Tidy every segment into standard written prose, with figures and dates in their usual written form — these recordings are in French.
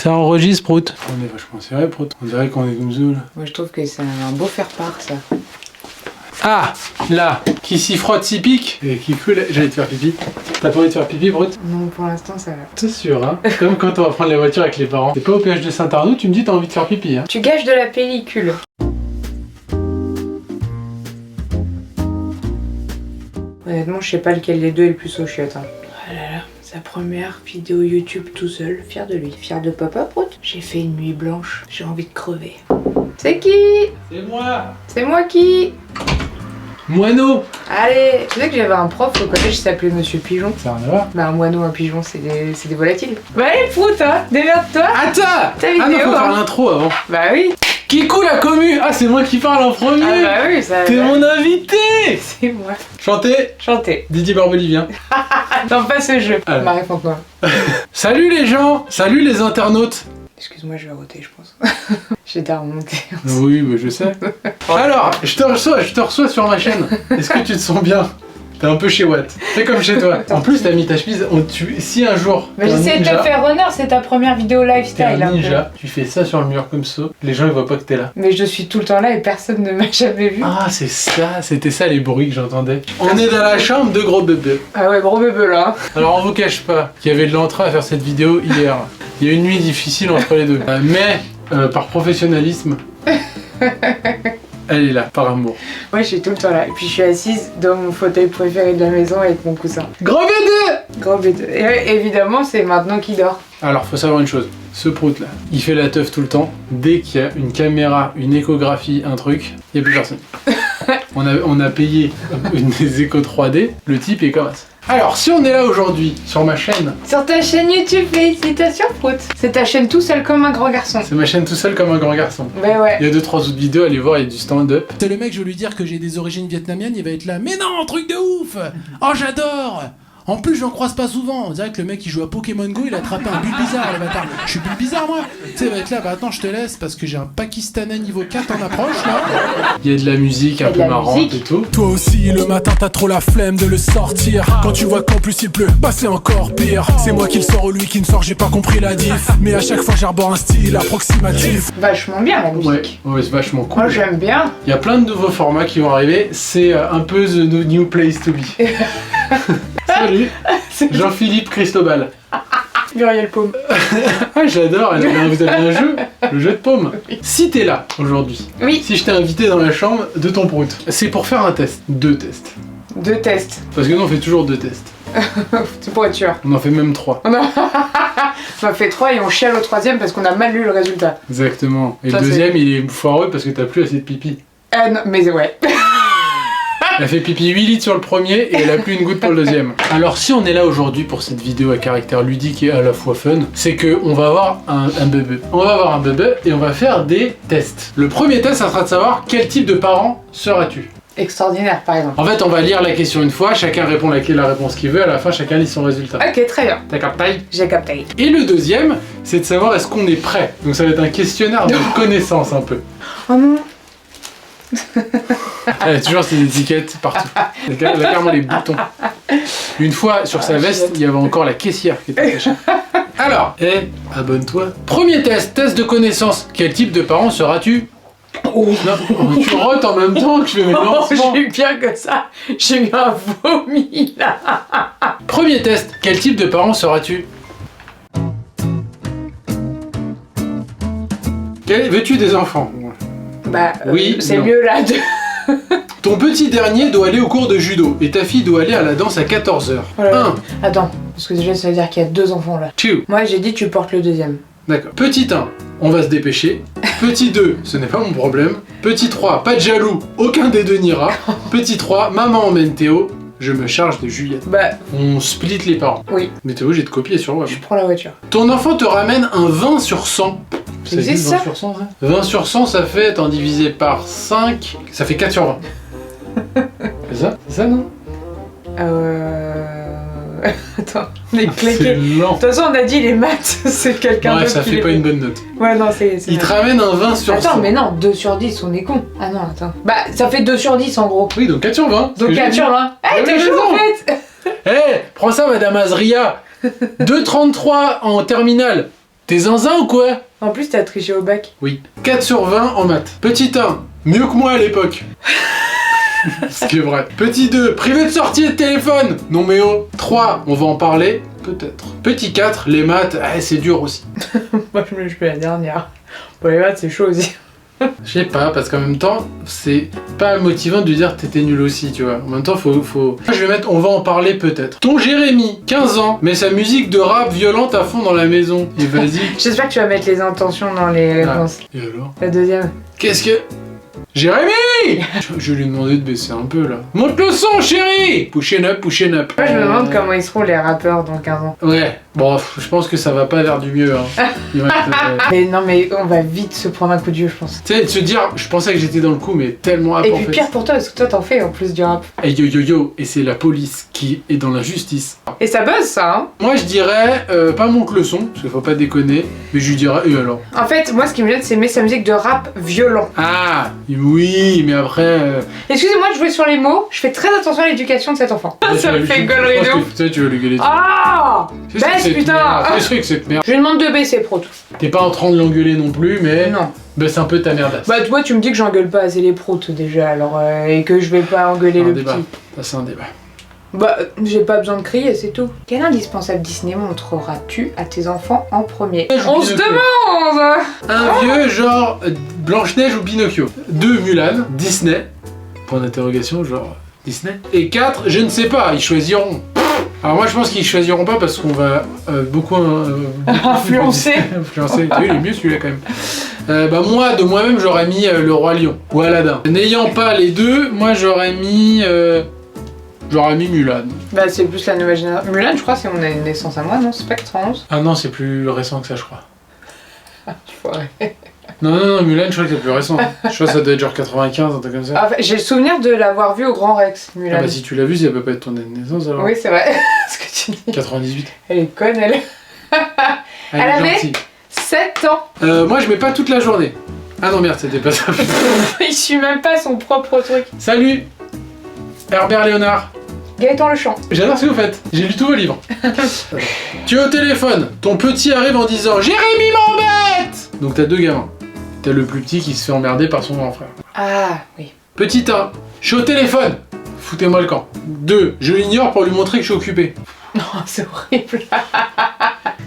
Ça enregistre, Prout. On est vachement serré, Prout. On dirait qu'on est comme ça, là. Moi, je trouve que c'est un beau faire-part, ça. Ah, là, qui s'y frotte, s'y pique. Et qui fout, j'allais te faire pipi. T'as pas envie de faire pipi, Prout? Non, pour l'instant, ça va. C'est sûr, hein. Comme quand on va prendre la voiture avec les parents. T'es pas au péage de Saint-Arnaud, tu me dis t'as envie de faire pipi, hein. Tu gâches de la pellicule. Honnêtement, je sais pas lequel des deux est le plus au chiotte. Hein. Oh là là, sa première vidéo YouTube tout seul, fier de lui. Fier de papa, Prout. J'ai fait une nuit blanche, j'ai envie de crever. C'est qui? C'est moi. C'est moi qui? Moineau. Allez, tu sais que j'avais un prof au collège qui s'appelait Monsieur Pigeon. Ça n'a rien à voir. Bah un moineau, un pigeon, c'est des volatiles. Bah allez, Prout, hein, démerde-toi. Attends. Ta Ah non, vidéo, faut faire hein. l'intro avant. Bah oui. Kikou la commu. Ah, c'est moi qui parle en premier. Ah bah oui, ça... T'es mon invité. C'est moi. Chantez. Chantez. Didier Barbelivien. Non, pas ce jeu. Alors. Marie-Fontenay. Salut les gens. Salut les internautes. Excuse-moi, je vais roter, je pense. J'étais à remonter. Oui, mais je sais. Alors, je te reçois sur ma chaîne. Est-ce que tu te sens bien? T'es un peu chez Watt. Fais comme chez toi. En plus, t'as mis ta chemise. Si un jour. Mais j'essaie de te faire honneur, c'est ta première vidéo T'es lifestyle. un Un ninja, tu fais ça sur le mur comme ça, les gens ils voient pas que t'es là. peu. Mais je suis tout le temps là et personne ne m'a jamais vu. Ah, c'est ça, c'était ça les bruits que j'entendais. On est dans la chambre de gros bébés. Ah ouais, gros bébé là. Alors on vous cache pas qu'il y avait de l'entrain à faire cette vidéo hier. Il y a eu une nuit difficile entre les deux. Mais par professionnalisme, elle est là, par amour. Ouais, je suis tout le temps là. Et puis je suis assise dans mon fauteuil préféré de la maison avec mon coussin. Gros bébé. Gros bébé. Et évidemment, c'est maintenant qu'il dort. Alors faut savoir une chose, ce prout là, il fait la teuf tout le temps. Dès qu'il y a une caméra, une échographie, un truc, il n'y a plus personne. On a payé des échos 3D, le type est comme ça. Alors, si on est là aujourd'hui, sur ma chaîne, Sur ta chaîne YouTube, félicitations, Prout. C'est ta chaîne tout seul comme un grand garçon. c'est ma chaîne tout seul comme un grand garçon. Ouais, ouais. Il y a 2-3 autres vidéos, allez voir, il y a du stand-up. C'est le mec, je veux lui dire que j'ai des origines vietnamiennes, il va être là. Mais non, truc de ouf! Oh, j'adore! En plus, j'en croise pas souvent. On dirait que le mec qui joue à Pokémon Go, il a attrapé un Bulbizarre, le bâtard. Je suis Bulbizarre, moi. Tu sais, il va être là, bah attends, je te laisse parce que j'ai un Pakistanais niveau 4 en approche, là. Il y a de la musique un de peu la marrante musique. et tout. Toi aussi, le matin, t'as trop la flemme de le sortir. Quand tu vois qu'en plus il pleut, bah c'est encore pire. C'est moi qui le sors ou lui qui me sort, j'ai pas compris la diff. Mais à chaque fois, j'arbore un style approximatif. Vachement bien la musique. Ouais, c'est vachement cool. Moi j'aime bien. Il y a plein de nouveaux formats qui vont arriver. C'est un peu the new place to be. Salut, Jean-Philippe Cristobal. Muriel Paume. Ah, j'adore, vous avez un jeu, le jeu de paume. Si t'es là aujourd'hui, Oui, si je t'ai invité dans la chambre de ton prout, c'est pour faire un test. 2 tests. 2 tests. Parce que nous on fait toujours 2 tests. C'est pour être sûr. On en fait même 3. On a fait 3 et on chiale au 3ème parce qu'on a mal lu le résultat. Exactement. Et Ça, le deuxième il est foireux parce que t'as plus assez de pipi. Ah non, mais ouais. Elle a fait pipi 8 litres sur le premier et elle a plus une goutte pour le deuxième. Alors si on est là aujourd'hui pour cette vidéo à caractère ludique et à la fois fun, c'est que on va avoir un bébé. On va avoir un bébé et on va faire des tests. Le premier test, ça sera de savoir quel type de parent seras-tu. Extraordinaire par exemple. En fait, on va lire la question une fois, chacun répond la réponse qu'il veut, à la fin chacun lit son résultat. Ok, très bien. T'as capté? J'ai capté. Et le deuxième, c'est de savoir est-ce qu'on est prêt. Donc ça va être un questionnaire de connaissances un peu. Oh non. Elle a toujours ses étiquettes partout. Elle a carrément les boutons. Une fois, sur sa veste, il y avait encore la caissière qui était attachée. Alors, abonne-toi. Premier test, test de connaissance. Quel type de parent seras-tu? Oh. Non, tu rotes en même temps que je fais mes Oh, lancements. j'ai eu bien que ça. J'ai eu un vomi là. Premier test, quel type de parent seras-tu? Veux-tu des enfants? Bah, Oui, c'est non. mieux là de... Ton petit dernier doit aller au cours de judo et ta fille doit aller à la danse à 14h. Oh là là. 1, Attends, parce que déjà ça veut dire qu'il y a 2 enfants là. 2. Moi j'ai dit tu portes le deuxième. D'accord. Petit 1, on va se dépêcher. Petit 2, ce n'est pas mon problème. Petit 3, pas de jaloux, aucun des deux n'ira. Petit 3, maman emmène Théo, je me charge de Juliette. Bah On split les parents. oui, Mais Théo, j'ai de copier sur web. je prends la voiture. Ton enfant te ramène un 20 sur 100. Ça existe, 20 ça sur 100, ça 20 sur 100, ça fait, étant divisé par 5, ça fait 4 sur 20. C'est ça? C'est ça, non? Attends, on est C'est claqué. De lent. toute façon on a dit les maths, c'est quelqu'un Ouais, d'autre ça qui fait les pas une bonne note. Ouais non c'est... Il te ramène un 20 sur 100. Attends mais non, 2 sur 10 on est con. Ah non attends. Bah ça fait 2 sur 10 en gros. Oui, donc 4 sur 20. Donc 4 sur 20. Eh t'es chaud en fait. Eh, prends ça, Madame Azria. 2,33 en terminale. T'es zinzin ou quoi? En plus, t'as triché au bac. Oui. 4 sur 20 en maths. Petit 1, mieux que moi à l'époque. Ce qui est vrai. Petit 2, privé de sortie et de téléphone. Non mais oh. 3, on va en parler. Peut-être. Petit 4, les maths, c'est dur aussi. Moi, je fais la dernière. Pour les maths, c'est chaud aussi. Je sais pas, parce qu'en même temps, c'est pas motivant de lui dire que t'étais nul aussi, tu vois. En même temps, faut... Je vais mettre, on va en parler peut-être. Ton Jérémy, 15 ans, met sa musique de rap violente à fond dans la maison. Et vas-y. J'espère que tu vas mettre les intentions dans les réponses. Et alors? La deuxième. Qu'est-ce que... Jérémy! Je lui ai demandé de baisser un peu, là. Monte le son, chérie! Push up, push up. Moi, je me demande comment ils seront les rappeurs dans 15 ans. Ouais, bon, je pense que ça va pas vers du mieux, hein. Ils vont être, Mais non, mais on va vite se prendre un coup de vieux, je pense. Tu sais, de se dire, je pensais que j'étais dans le coup, mais tellement Et en puis fait. pire pour toi, parce que toi, t'en fais en plus du rap. Et yo yo yo, et c'est la police qui est dans la justice. Et ça buzz, ça, hein. Moi, je dirais, pas monte le son, parce qu'il faut pas déconner, mais je lui dirais, et alors? En fait, moi, ce qui me gêne, c'est mettre sa musique de rap violent. Ah, oui, mais après... Excusez-moi de jouer sur les mots, je fais très attention à l'éducation de cet enfant. Ça me fait gaulerie de ouf. Tu vas lui gueuler. Ah baisse, putain. C'est sûr que cette merde. Je lui demande de baisser, Prout. T'es pas en train de l'engueuler non plus, mais... Non. Baisse un peu ta merdasse. Bah, toi, tu me dis que j'engueule pas assez les proutes déjà, alors, et que je vais pas engueuler le débat. petit. Ça, c'est un débat. Bah, j'ai pas besoin de crier, c'est tout. Quel indispensable Disney montreras-tu à tes enfants en premier? On se demande. Un vieux genre Blanche-Neige ou Pinocchio. 2, Mulan, Disney. Point d'interrogation, genre Disney. Et 4, je ne sais pas, ils choisiront. Alors moi je pense qu'ils choisiront pas parce qu'on va beaucoup Influencer. Influencer. Oui, il est mieux celui-là quand même. Bah moi, de moi-même, j'aurais mis Le Roi Lion ou Aladdin. N'ayant pas les deux, moi j'aurais mis Mulan. Bah, c'est plus la nouvelle génération. Mulan, je crois, c'est mon année de naissance à moi, non? C'est pas 91? Ah non, c'est plus récent que ça, je crois. Tu vois. Non, Mulan, je crois que c'est plus récent. Je crois que ça doit être genre 95, un truc comme ça. Ah, j'ai le souvenir de l'avoir vu au Grand Rex, Mulan. Ah bah si tu l'as vu, ça peut pas être ton année de naissance alors. Oui, c'est vrai. Ce que tu dis. 98. Elle est conne, elle. Elle est avait gentille. 7 ans. Moi je mets pas toute la journée. Ah non merde, c'était pas ça. Il suit même pas son propre truc. Salut Herbert Léonard. Gaëtan Lechamp. J'adore ce que vous faites. J'ai lu tous vos livres. Tu es au téléphone. Ton petit arrive en disant Jérémy m'embête. Donc t'as 2 gamins. T'as le plus petit qui se fait emmerder par son grand frère. Ah, oui. Petit 1. Je suis au téléphone. Foutez-moi le camp. 2. Je l'ignore pour lui montrer que je suis occupé. Non, c'est horrible.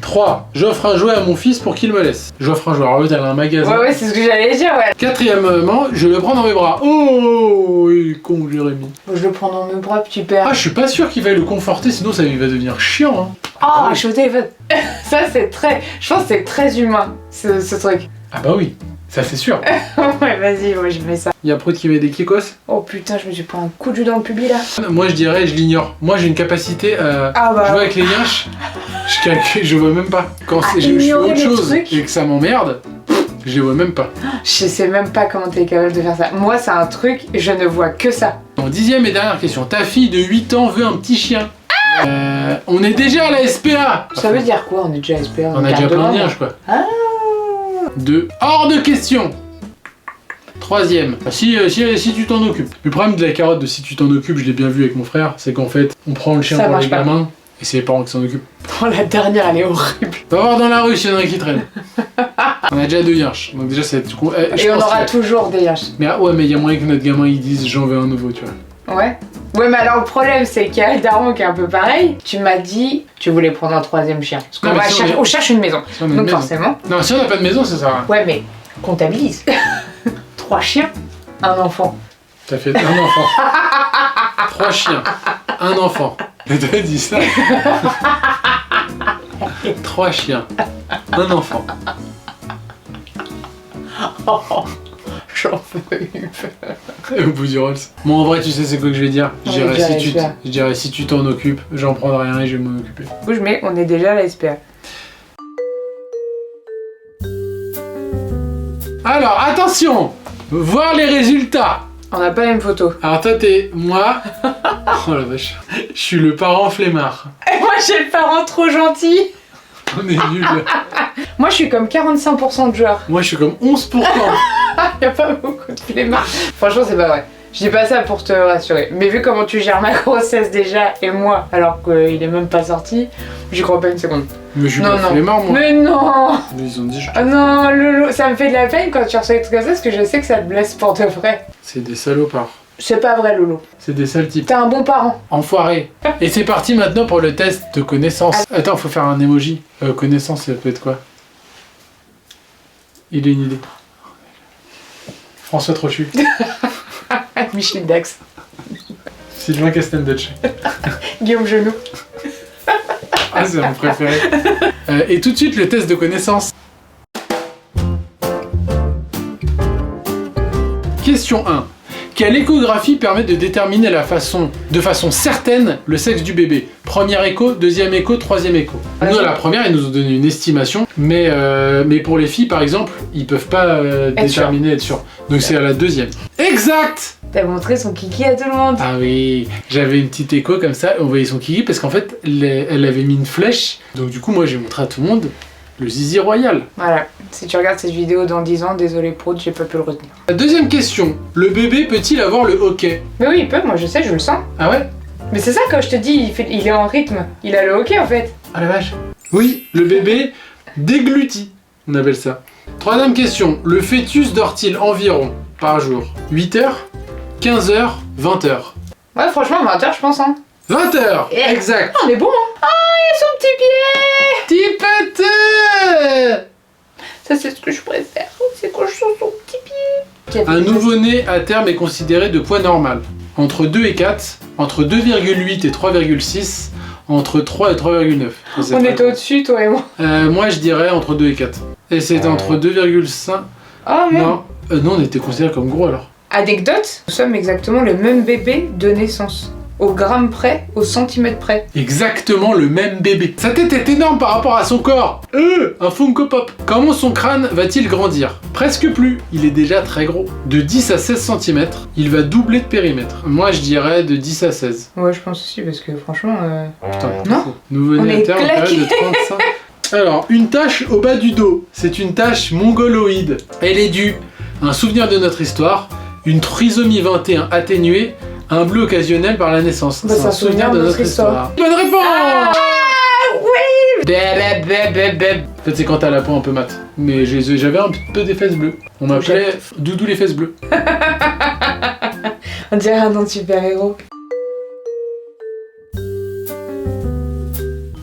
3. J'offre un jouet à mon fils pour qu'il me laisse. J'offre un jouet. Alors l'autre elle a un magasin. Ouais, c'est ce que j'allais dire, ouais. 4°, je le prends dans mes bras. Oh, il est con, Jérémy. Je le prends dans mes bras, petit père. Ah, je suis pas sûr qu'il va le conforter, sinon ça va devenir chiant. Hein. Oh, je suis au téléphone. Ça, c'est très... Je pense que c'est très humain, ce truc. Ah bah oui, ça c'est sûr. Ouais, vas-y, moi je mets ça. Il y a Prout qui met des kikos. Oh putain, je me suis pris un coup de jus dans le pubis, là. Moi je dirais, je l'ignore. Moi j'ai une capacité à jouer avec les yinches. Je calcule, je vois même pas. Quand je fais autre chose et que ça m'emmerde, je les vois même pas. Je sais même pas comment t'es capable de faire ça. Moi, c'est un truc, je ne vois que ça. En 10e et dernière question. Ta fille de 8 ans veut un petit chien. On est déjà à la SPA. Ça veut dire quoi? On est déjà à SPA. On a déjà plein de yinches quoi. Ah. 2. Hors de question. 3e. Si tu t'en occupes. Le problème de la carotte de si tu t'en occupes, je l'ai bien vu avec mon frère, c'est qu'en fait, on prend le chien Ça pour marche les pas. gamins et c'est les parents qui s'en occupent. Oh, la dernière, elle est horrible. Va voir dans la rue s'il y en a un qui traîne. On a déjà 2 yinches, donc déjà ça va être... Et on aura toujours des yinches. Mais ouais, mais il y a moyen que notre gamin il dise j'en veux un nouveau, tu vois. Ouais. Ouais, mais alors le problème, c'est qu'il y a le daron qui est un peu pareil. Tu m'as dit, tu voulais prendre un 3e chien. Parce qu'on Non, mais va si chercher, on cherche une maison. Si on a une Donc maison. forcément. Non, si on n'a pas de maison, ça sert à rien. Ouais, mais comptabilise. 3 chiens, un enfant. T'as fait un enfant. 3 chiens, un enfant. Et t'as dit ça. 3 chiens, un enfant. Oh, j'en peux une. Et au bout du Rolls. Bon, en vrai, tu sais c'est quoi que je vais dire? Je On est déjà à la SPA. dirais si tu t'en occupes, j'en prendrai rien et je vais m'en occuper. Du coup, je mets, on est déjà à la SPA. Alors, attention! Voir les résultats! On n'a pas la même photo. Alors toi t'es moi. Oh la vache. Je suis le parent flemmard. Et moi, j'ai le parent trop gentil. On est nuls. Moi, je suis comme 45% de joueurs. Moi je suis comme 11%. Y a pas beaucoup de flemmards. Franchement, c'est pas vrai. Je dis pas ça pour te rassurer. Mais vu comment tu gères ma grossesse déjà et moi, alors qu'il est même pas sorti, j'y crois pas une seconde. Mais je suis Non, pas non. flemmard, moi. Mais non! Mais ils ont dit, Oh non, Lolo, ça me fait de la peine quand tu reçois des trucs comme ça parce que je sais que ça te blesse pour de vrai. c'est des salopards. C'est pas vrai, Lolo. C'est des sales types. T'es un bon parent. Enfoiré. Et c'est parti maintenant pour le test de connaissance. Attends, faut faire un emoji. Connaissance, ça peut être quoi? Il a une idée. François Trochu. Michel Dax. Sylvain Castenbach. Guillaume Genoux. Ah, c'est mon préféré. Et tout de suite, le test de connaissance. Question 1. Quelle échographie permet de déterminer de façon certaine le sexe du bébé? Premier écho, deuxième écho, troisième écho. Nous, à la première, ils nous ont donné une estimation, mais pour les filles, par exemple, ils peuvent pas déterminer, être sûrs. Donc c'est à la deuxième. Exact! T'as montré son kiki à tout le monde. Ah oui, j'avais une petite écho comme ça, on voyait son kiki, parce qu'en fait, elle avait mis une flèche. Donc du coup, moi, j'ai montré à tout le monde le zizi royal. Voilà. Si tu regardes cette vidéo dans 10 ans, désolé Prout, j'ai pas pu le retenir. La deuxième question. Le bébé peut-il avoir le hockey? Mais oui, il peut, moi je sais, je le sens. Ah ouais? Mais c'est ça, quand je te dis, il est en rythme. Il a le hockey en fait. Ah la vache. Oui, le bébé déglutit, on appelle ça. Troisième question. Le fœtus dort-il environ par jour 8 heures, 15 heures, 20 heures? Ouais, franchement, 20 heures, je pense, hein. 20 heures. Et- Exact. On est bon, hein. Ah, il a son petit pied. Petit pété. Ça, c'est ce que je préfère. C'est quand je sens son petit pied. Un nouveau-né à terme est considéré de poids normal. Entre 2 et 4, entre 2,8 et 3,6, entre 3 et 3,9. On était au-dessus, toi et moi. Moi, je dirais entre 2 et 4. Et c'est entre 2,5... Oh, merde. Non, non, on était considéré comme gros alors. Anecdote, nous sommes exactement le même bébé de naissance. Au gramme près, au centimètre près. Exactement le même bébé. Sa tête est énorme par rapport à son corps. Un Funko Pop. Comment son crâne va-t-il grandir? Presque plus. Il est déjà très gros. De 10 à 16 cm, il va doubler de périmètre. Moi, je dirais de 10 à 16. Ouais, je pense aussi, parce que franchement... Putain, Non. nouveau-né On à est terme, période de claqués. 35. Alors, une tache au bas du dos. C'est une tache mongoloïde. Elle est due à un souvenir de notre histoire, une trisomie 21 atténuée, un bleu occasionnel par la naissance. Bah, c'est un souvenir de notre histoire. Bonne réponse! Ah oui. Bébé. En fait, c'est quand t'as la peau un peu mate. Mais j'avais un peu des fesses bleues. On m'appelait Doudou les fesses bleues. On dirait un nom de super-héros.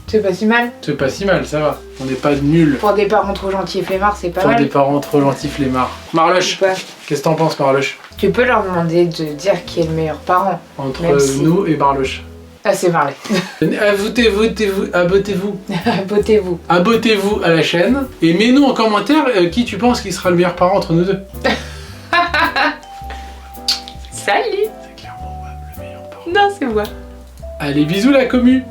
C'est pas si mal. C'est pas si mal, ça va. On n'est pas nuls. Pour des parents trop gentils et flemmards, c'est pas Pour mal. des parents trop gentils flemmards. Marloche, Ou pas. qu'est-ce que t'en penses, Marloche? Tu peux leur demander de dire qui est le meilleur parent. Entre Même si- nous et Marloche. Ah, c'est Marley. Abonnez-vous. Votez-vous. Abonnez-vous à la chaîne et mets-nous en commentaire qui tu penses qui sera le meilleur parent entre nous deux. Salut. C'est clairement moi le meilleur parent. Non, c'est moi. Allez, bisous la commu.